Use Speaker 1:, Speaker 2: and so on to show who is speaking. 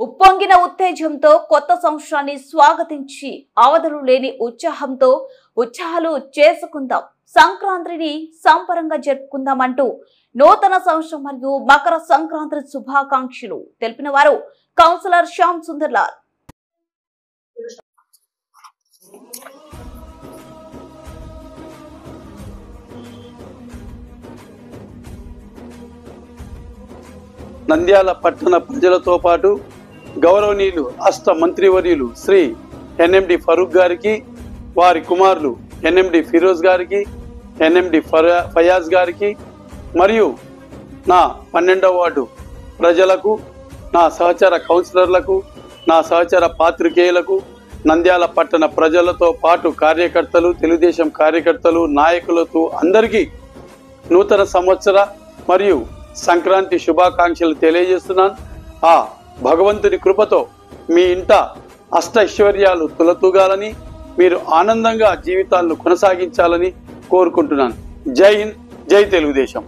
Speaker 1: ఉప్పొంగిన ఉత్తేజంతో కొత్త సంవత్సరాన్ని స్వాగతించి అవధులు లేని ఉత్సాహాలు చేసుకుందాం, సంక్రాంతిని సంబరంగా జరుపుకుందామంటూ నూతన సంవత్సరం మరియు మకర సంక్రాంతి శుభాకాంక్షలు తెలిపిన వారు కౌన్సిలర్ శ్యామ్ సుందర్ లాల్.
Speaker 2: నంద్యాల పట్టణ ప్రజలతో పాటు గౌరవనీయులు రాష్ట్ర మంత్రివర్యులు శ్రీ ఎన్ఎండి ఫరూక్ గారికి, వారి కుమారులు ఎన్ఎండి ఫిరోజ్ గారికి, ఎన్ఎండి ఫయాజ్ గారికి మరియు నా 12వ వార్డు ప్రజలకు, నా సహచర కౌన్సిలర్లకు, నా సహచర పాత్రికేయులకు, నంద్యాల పట్టణ ప్రజలతో పాటు కార్యకర్తలు, తెలుగుదేశం కార్యకర్తలు, నాయకులతో అందరికీ నూతన సంవత్సర మరియు సంక్రాంతి శుభాకాంక్షలు తెలియజేస్తున్నాను. ఆ భగవంతుని కృపతో మీ ఇంట అష్టైశ్వర్యాలు తులతూగాలని, మీరు ఆనందంగా జీవితాలను కొనసాగించాలని కోరుకుంటున్నాను. జై హింద్, జై తెలుగుదేశం.